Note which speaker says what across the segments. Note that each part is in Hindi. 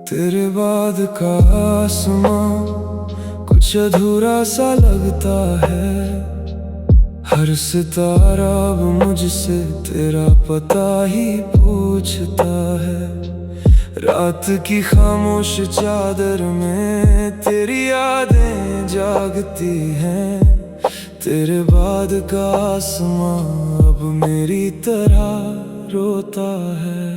Speaker 1: तेरे बाद का आसमां कुछ अधूरा सा लगता है। हर सितारा अब मुझसे तेरा पता ही पूछता है। रात की खामोश चादर में तेरी यादें जागती हैं। तेरे बाद का आसमां अब मेरी तरह रोता है।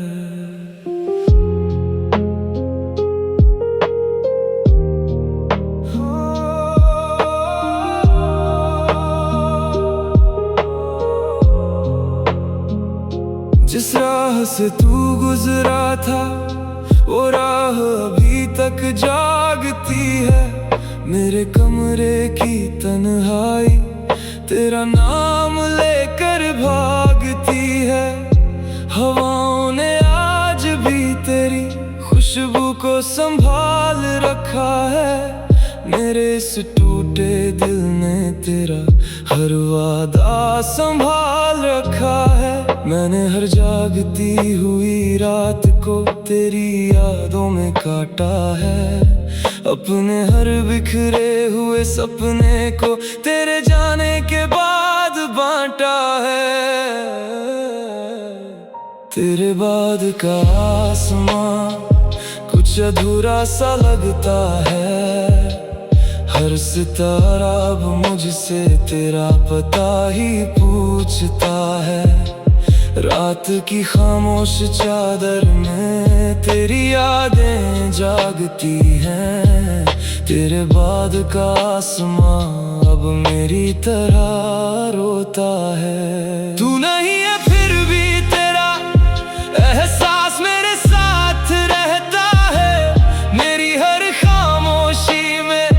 Speaker 1: जिस राह से तू गुजरा था वो राह अभी तक जागती है। मेरे कमरे की तन्हाई तेरा नाम लेकर भागती है। हवाओं ने आज भी तेरी खुशबू को संभाल रखा है। मेरे इस टूटे दिल ने तेरा हर वादा संभाल रखा है। मैंने हर जागती हुई रात को तेरी यादों में काटा है। अपने हर बिखरे हुए सपने को तेरे जाने के बाद बांटा है। तेरे बाद का आसमां कुछ अधूरा सा लगता है। हर सितारा अब मुझसे तेरा पता ही पूछता है। रात की खामोश चादर में तेरी यादें जागती हैं। तेरे बाद का आसमां अब मेरी तरह रोता है। तू नहीं है फिर भी तेरा एहसास मेरे साथ रहता है। मेरी हर खामोशी में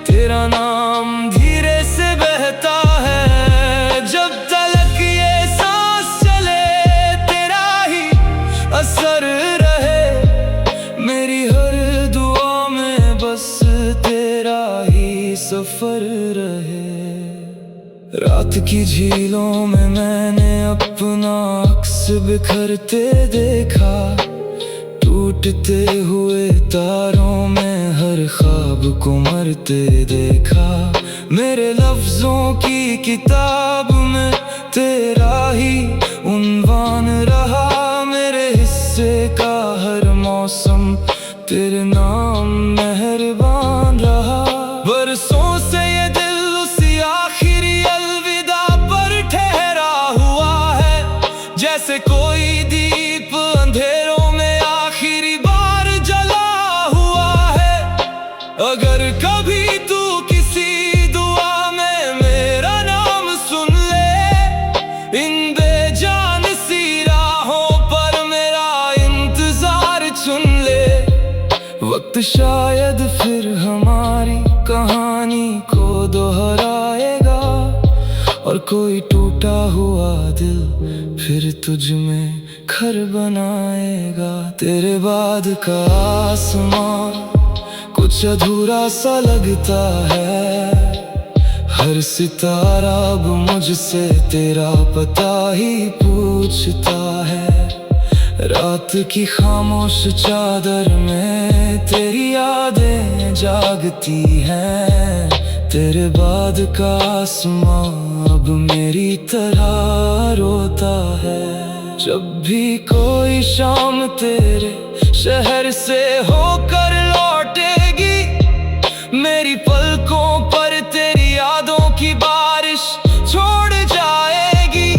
Speaker 1: तेरा नाम धीरे से बहता है। जब तलक ये सांस चले तेरा ही असर रहे। मेरी हर दुआ में बस तेरा ही सफर रहे। रात की झीलों में मैंने अपना अक्स बिखरते देखा। टूटते हुए तारों में हर ख्वाब को मरते देखा। मेरे लफ्जों की किताब में तेरा ही उन्वान रहा। मेरे हिस्से का हर मौसम तेरे नाम मेहरबान रहा। बरसों से ये दिल उसी आखिरी अलविदा पर ठहरा हुआ है। जैसे कोई दीप अंधेरों में आखिरी बार जला हुआ है। अगर कभी तू किसी दुआ में मेरा नाम सुन ले। इन बेजान सी राहों पर मेरा इंतजार चुन ले। वक्त शायद फिर हमारी कहानी को दोहराएगा। और कोई टूटा हुआ दिल फिर तुझ में घर बनाएगा। तेरे बाद का आसमां कुछ अधूरा सा लगता है। हर सितारा अब मुझसे तेरा पता ही पूछता है। रात की खामोश चादर में तेरी यादें जागती हैं। तेरे बाद का आसमां अब मेरी तरह रोता है। जब भी कोई शाम तेरे शहर से होकर लौटेगी। मेरी पलकों पर तेरी यादों की बारिश छोड़ जाएगी।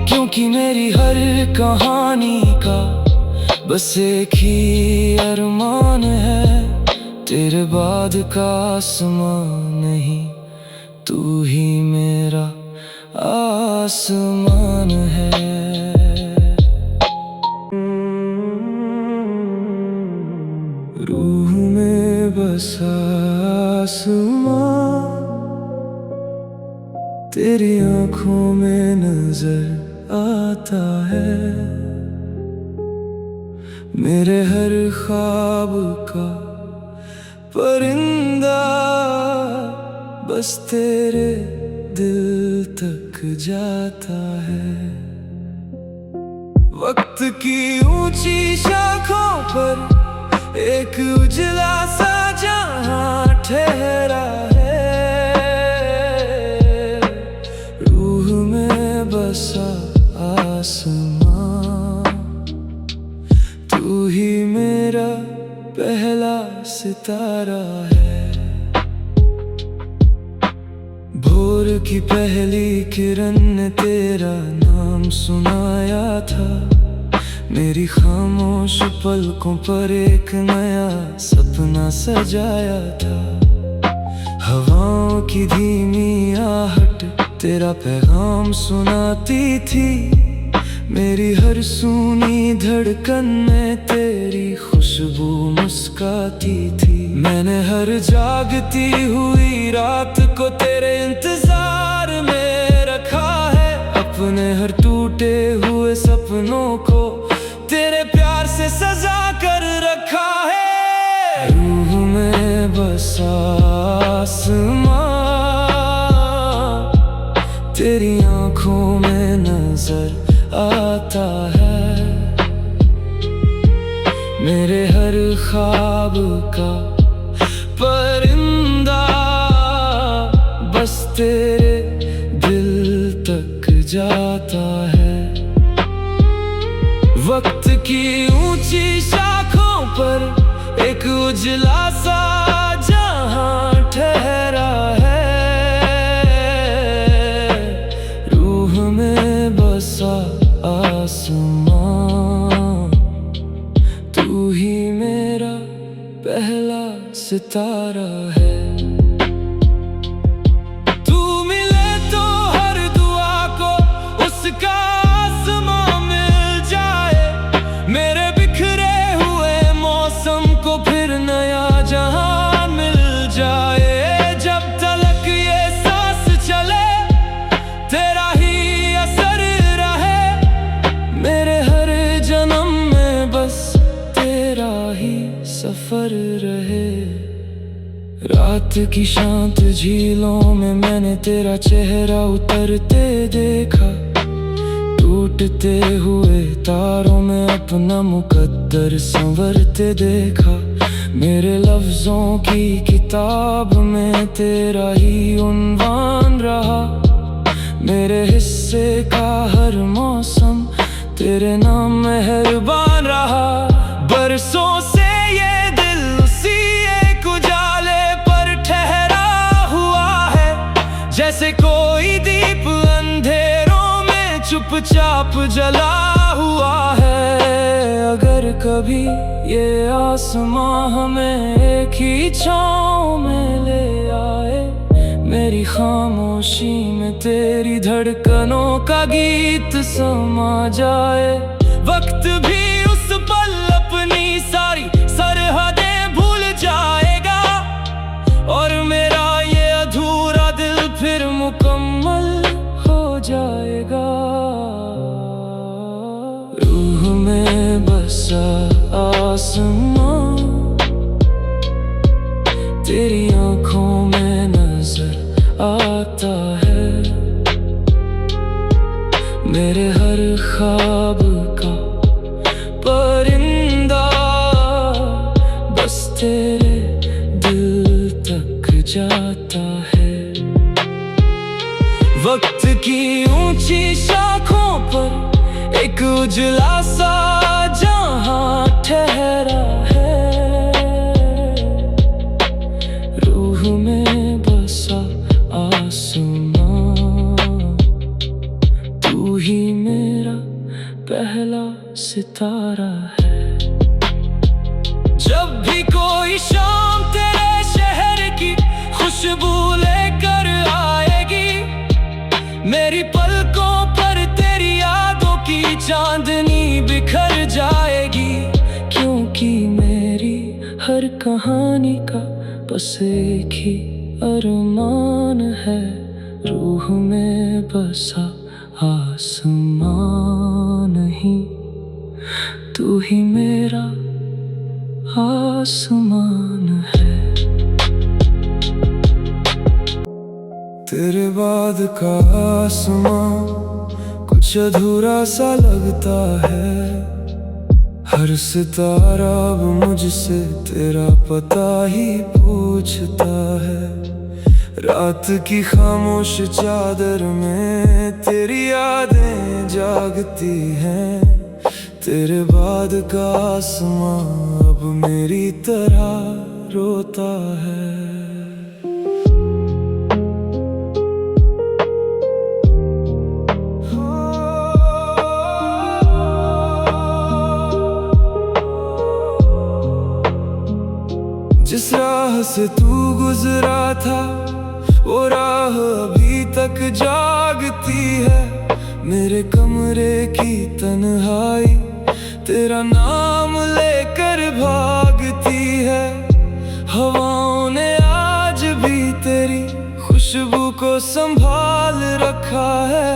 Speaker 1: क्योंकि मेरी हर कहानी का बस एक ही अरमान है। तेरे बाद का आसमां नहीं तू ही मेरा आसमान है। रूह में बसा आसमां तेरी आँखों में नजर आता है। मेरे हर ख्वाब का परिंदा बस तेरे दिल तक जाता है। वक्त की ऊंची शाखों पर एक उजला सा जहां ठहरा है, रूह में बसा आसमां। तू ही मेरा पहला सितारा है। भोर की पहली किरण ने तेरा नाम सुनाया था। मेरी खामोश पलकों पर एक नया सपना सजाया था। हवाओं की धीमी आहट तेरा पैगाम सुनाती थी। मेरी हर सूनी धड़कन में तेरी खुशबू मुस्काती थी। मैंने हर जागती हुई रात को तेरे इंतजार में रखा है। अपने हर टूटे हुए सपनों को तेरे प्यार से सजा कर रखा है। रूह में बसा आसमां तेरी आंखों में नजर आता है। मेरे हर ख्वाब का परिंदा बस तेरे दिल तक जाता है। वक्त की ऊंची शाखों पर एक उजला सा जहां ठहरा है, रूह में बसा आसमां। तू ही मेरा पहला सितारा है। तू मिले तो हर दुआ को उसका आसमां मिल जाए। मेरे बिखरे हुए मौसम को फिर नया जहां मिल जाए। जब तलक ये सांस चले तेरा ही असर रहे। मेरे हर जन्म में बस तेरा ही सफर रहे। रात की शांत झीलों में मैंने तेरा चेहरा उतरते देखा। टूटते हुए तारों में अपना मुकद्दर संवरते देखा। मेरे लफ्जों की किताब में तेरा ही उन्वान रहा। मेरे हिस्से का हर मौसम तेरे नाम मेहरबान रहा। बरसों से ये दिल उसी एक उजाले पर ठहरा हुआ है। जैसे कोई दीप अंधेरों में चुपचाप जला हुआ है। अगर कभी ये आसमां हमें एक ही छांव में ले आए। मेरी खामोशी में तेरी धड़कनों का गीत समा जाए। वक्त भी उस पल अपनी सारी सरहदें भूल जाएगा। और मेरा ये अधूरा दिल फिर मुकम्मल हो जाएगा। रूह में बसा आसमां तेरी आंखों में नजर आता है। मेरे हर ख्वाब का परिंदा बस तेरे दिल तक जाता है। वक्त की ऊंची शाखों पर एक उजला सा जहां ठहरा है, रूह में बसा आसमां। तू ही मेरा पहला सितारा है। जब भी कोई शाम तेरे शहर की खुशबू लेकर आएगी, मेरी पलकों पर तेरी यादों की चांदनी बिखर जाएगी। क्योंकि मेरी हर कहानी का बस एक ही अरमान है, रूह में बसा आसमान नहीं, तू ही मेरा आसमान है। तेरे बाद का आसमान कुछ अधूरा सा लगता है। हर सितारा अब मुझसे तेरा पता ही पूछता है। रात की खामोश चादर में तेरी यादें जागती हैं। तेरे बाद का आसमां अब मेरी तरह रोता है। जिस राह से तू गुजरा था वो राह अभी तक जागती है। मेरे कमरे की तन्हाई तेरा नाम लेकर भागती है। हवाओं ने आज भी तेरी खुशबू को संभाल रखा है।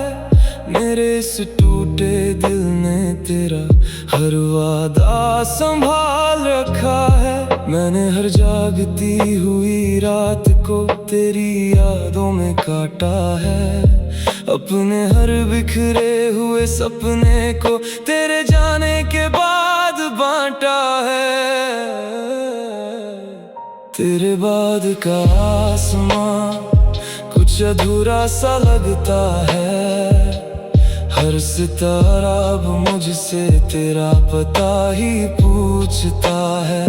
Speaker 1: मेरे इस टूटे दिल ने तेरा हर वादा संभाल रखा है। मैंने हर जागती हुई रात को तेरी यादों में काटा है। अपने हर बिखरे हुए सपने को तेरे जाने के बाद बांटा है। तेरे बाद का आसमां कुछ अधूरा सा लगता है। हर सितारा अब मुझसे तेरा पता ही पूछता है।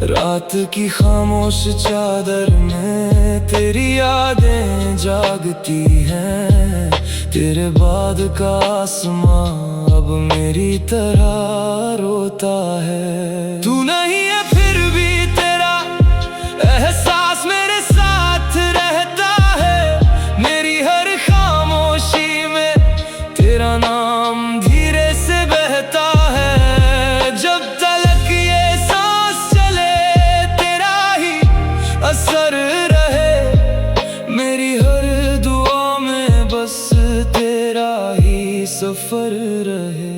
Speaker 1: रात की खामोश चादर में तेरी यादें जागती हैं। तेरे बाद का आसमां अब मेरी तरह रोता है। तू नहीं है फिर भी तेरा एहसास मेरे साथ रहता है। मेरी हर खामोशी में तेरा नाम धीरे से बहता है। जब तलक ये सांस चले तेरा ही असर रहे। मेरी हर दुआ में बस तेरा ही सफर रहे।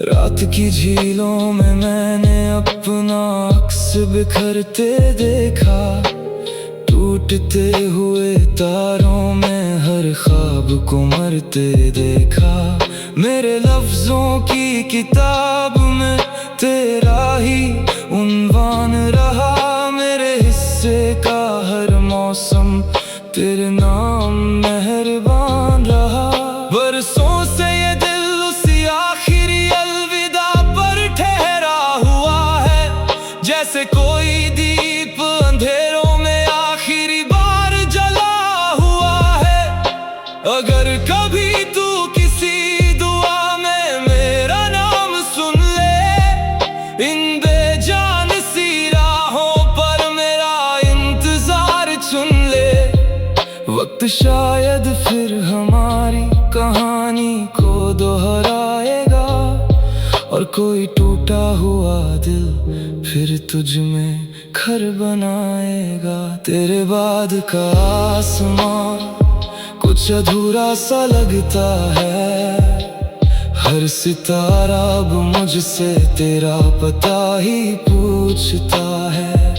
Speaker 1: रात की झीलों में मैंने अपना अक्स बिखरते देखा। टूटते हुए तारों में हर ख्वाब को मरते देखा। मेरे लफ्जों की किताब में तेरा ही उन्वान रहा। मेरे हिस्से का हर मौसम तेरे नाम मेहरबान रहा। बरसों से ये दिल उसी आखिरी अलविदा पर ठहरा हुआ है। जैसे कोई दीप अंधेरों में आखिरी बार जला हुआ है। अगर कभी तू किसी दुआ में मेरा नाम सुन ले। इन बेजान सी राहों पर मेरा इंतजार चुन ले। वक्त शायद फिर हमारी कहानी को दोहराएगा। और कोई टूटा हुआ दिल फिर तुझ में घर बनाएगा। तेरे बाद का आसमां कुछ अधूरा सा लगता है। हर सितारा अब मुझसे तेरा पता ही पूछता है।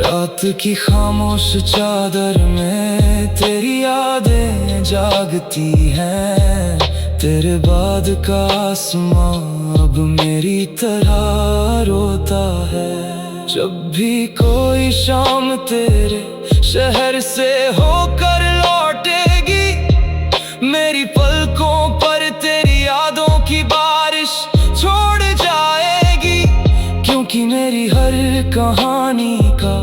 Speaker 1: रात की खामोश चादर में तेरी यादें जागती हैं। तेरे बाद का आसमां अब मेरी तरह रोता है। जब भी कोई शाम तेरे शहर से होकर लौटेगी। मेरी पलकों पर तेरी यादों की बारिश छोड़ जाएगी। क्योंकि मेरी हर कहानी का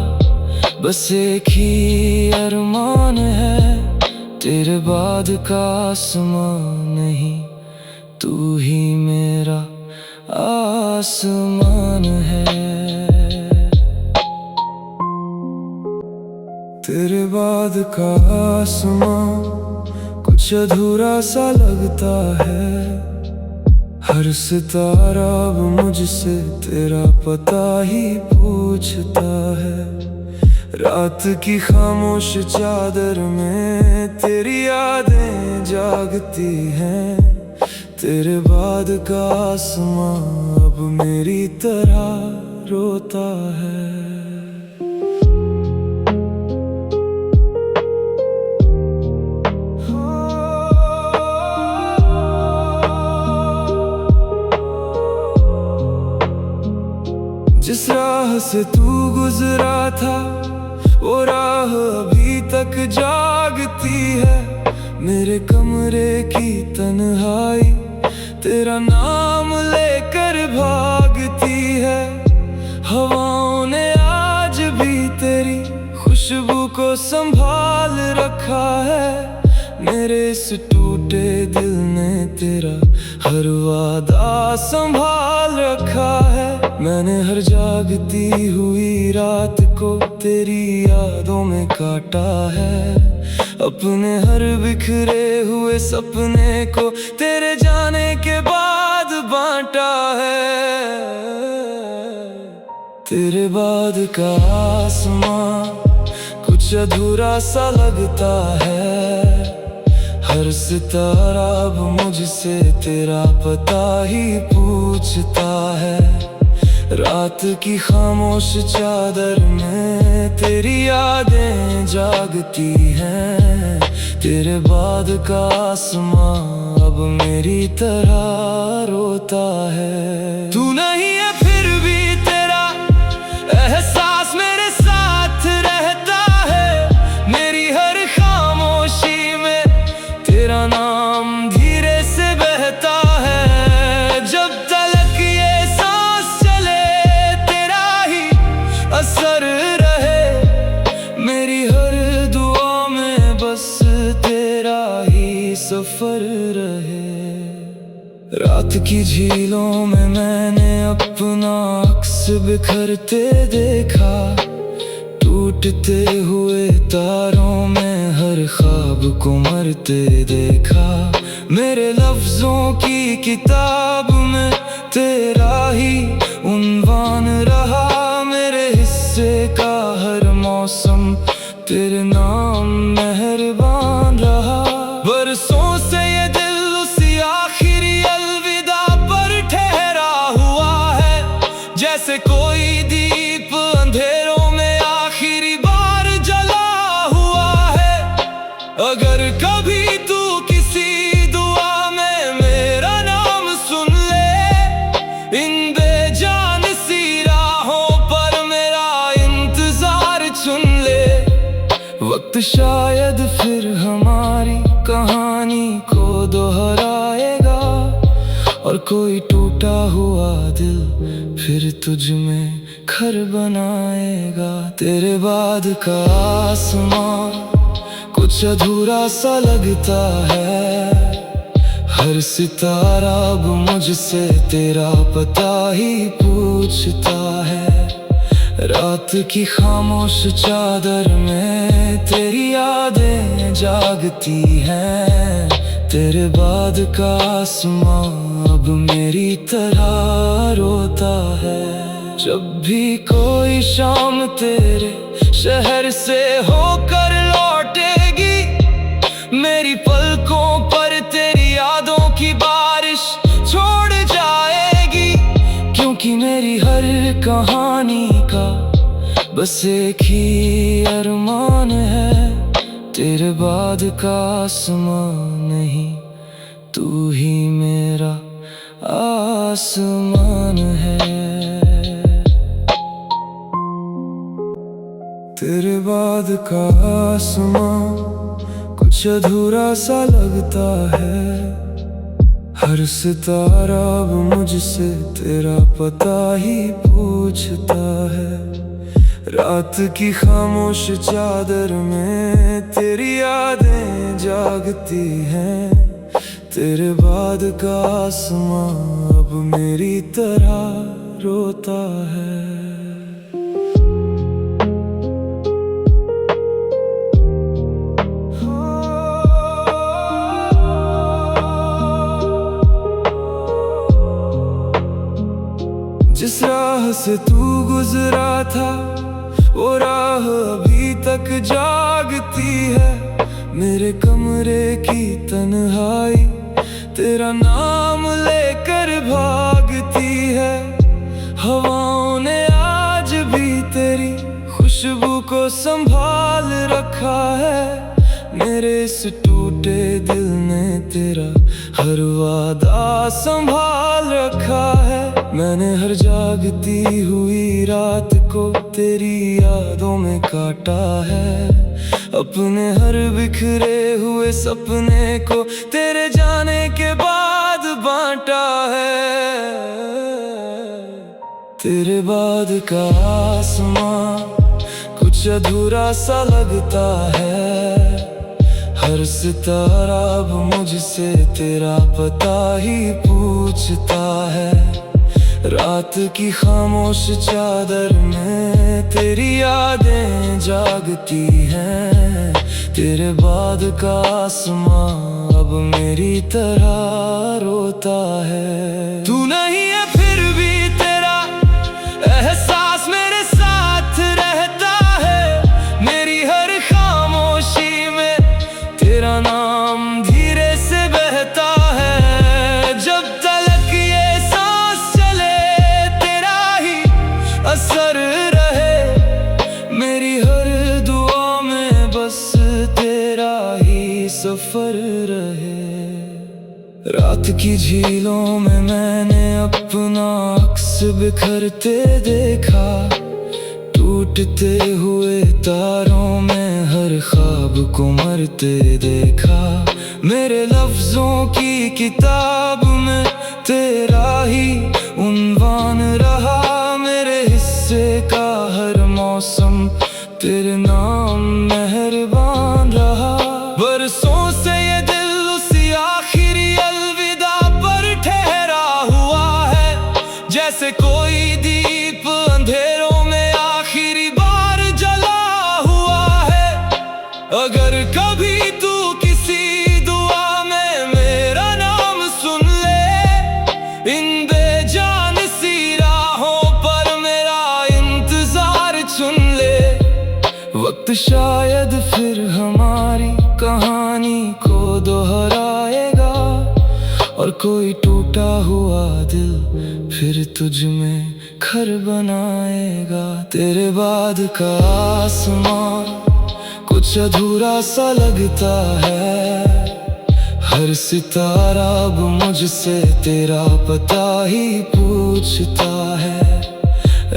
Speaker 1: बस एक ही अरमान है। तेरे बाद का आसमां नहीं तू ही मेरा आसमान है। तेरे बाद का आसमां कुछ अधूरा सा लगता है। हर सितारा अब मुझसे तेरा पता ही पूछता है। रात की खामोश चादर में तेरी यादें जागती हैं। तेरे बाद का आसमां अब मेरी तरह रोता है। जिस राह से तू गुजरा था वो राह अभी तक जागती है। मेरे कमरे की तन्हाई तेरा नाम लेकर भागती है। हवाओं ने आज भी तेरी खुशबू को संभाल रखा है। मेरे इस टूटे दिल ने तेरा हर वादा संभाल रखा है। मैंने हर जागती हुई रात को तेरी यादों में काटा है। अपने हर बिखरे हुए सपने को तेरे जाने के बाद बांटा है। तेरे बाद का आसमां कुछ अधूरा सा लगता है। हर सितारा अब मुझसे तेरा पता ही पूछता है। रात की खामोश चादर में तेरी यादें जागती हैं। तेरे बाद का आसमां अब मेरी तरह रोता है। तू नहीं है फिर भी तेरा एहसास मेरे साथ रहता है। मेरी हर खामोशी में तेरा नाम धीरे से बहता है। जब तलक ये सांस चले तेरा ही असर रहे। मेरी हर दुआ में बस तेरा ही सफर रहे। रात की झीलों में मैंने अपना अक्स बिखरते देखा। टूटते हुए तारों में हर ख्वाब को मरते देखा। मेरे लफ्जों की किताब में तेरा ही उन्वान रहा। मेरे हिस्से का हर मौसम तेरे नाम मेहरबान रहा। बरसों से ये दिल उसी आखिरी अलविदा पर ठहरा हुआ है। जैसे कोई दीप अंधेरों में आखिरी बार जला हुआ है। अगर कभी तू किसी दुआ में मेरा नाम सुन ले, इन बेजान सी राहों पर मेरा इंतजार चुन ले। वक्त शायद फिर हमारी कहानी को दोहराएगा और कोई टूटा हुआ दिल फिर तुझ में घर बनाएगा। तेरे बाद का आसमां कुछ अधूरा सा लगता है। हर सितारा अब मुझसे तेरा पता ही पूछता है। रात की खामोश चादर में तेरी यादें जागती हैं। तेरे बाद का आसमां अब मेरी तरह रोता है। जब भी कोई शाम तेरे शहर से होकर लौटेगी, मेरी पलकों पर तेरी यादों की बारिश छोड़ जाएगी। क्योंकि मेरी हर कहानी का बस एक ही अरमान है। तेरे बाद का आसमां नहीं, तू ही मेरा आसमान है। तेरे बाद का आसमां कुछ अधूरा सा लगता है। हर सितारा अब मुझसे तेरा पता ही पूछता है। रात की खामोश चादर में तेरी यादें जागती हैं। तेरे बाद का आसमां अब मेरी तरह रोता है। जिस राह से तू गुजरा था वो राह अभी तक जागती है। मेरे कमरे की तन्हाई तेरा नाम लेकर भागती है। हवाओं ने आज भी तेरी खुशबू को संभाल रखा है। मेरे इस टूटे दिल ने तेरा हर वादा संभाल रखा है। मैंने हर जागती हुई रात को तेरी यादों में काटा है, अपने हर बिखरे हुए सपने को तेरे जाने के बाद बांटा है। तेरे बाद का आसमां कुछ अधूरा सा लगता है, हर सितारा अब मुझसे तेरा पता ही पूछता है। रात की खामोश चादर में तेरी यादें जागती हैं, तेरे बाद का आसमां अब मेरी तरह रोता है। तू नहीं है फिर भी तेरा एहसास मेरे साथ रहता है, मेरी हर खामोशी में तेरा नाम धीरे से बहता है। जब तलक ये सांस चले तेरा ही असर रहे, मेरी हर दुआ में बस तेरा ही सफर रहे। रात की झीलों में मैंने अपना अक्स बिखरते देखा, टूटते हुए तारों में हर ख्वाब को मरते देखा। मेरे लफ्जों की किताब में तेरा ही उन्वान रहा, मेरे हिस्से का हर मौसम तेरे नाम मेहरबान रहा। बरसों से ये दिल उसी आखिरी अलविदा पर ठहरा हुआ है, जैसे कोई दीप अंधेरों में आखिरी बार जला हुआ है। अगर कभी तू किसी दुआ में मेरा नाम सुन ले, इन बेजान सी राहों पर मेरा इंतजार चुन ले। वक्त शायद फिर हमारी कहानी को दोहराएगा, और कोई टूटा हुआ दिल फिर तुझ में घर बनाएगा। तेरे बाद का आसमां कुछ अधूरा सा लगता है, हर सितारा अब मुझसे तेरा पता ही पूछता है।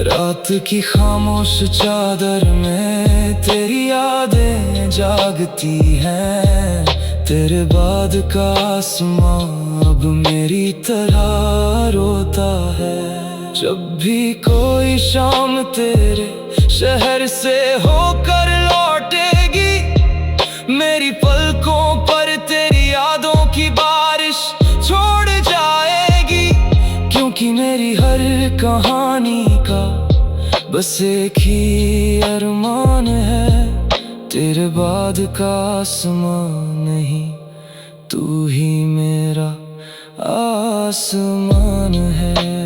Speaker 1: रात की खामोश चादर में तेरी यादें जागती हैं, तेरे बाद का आसमां अब मेरी तरह रोता है। जब भी कोई शाम तेरे शहर से होकर लौटेगी, मेरी पलकों पर तेरी यादों की बारिश छोड़ जाएगी, क्योंकि मेरी हर कहानी का बस एक ही अरमान है, तेरे बाद का आसमां नहीं, तू ही मेरा आसमान है।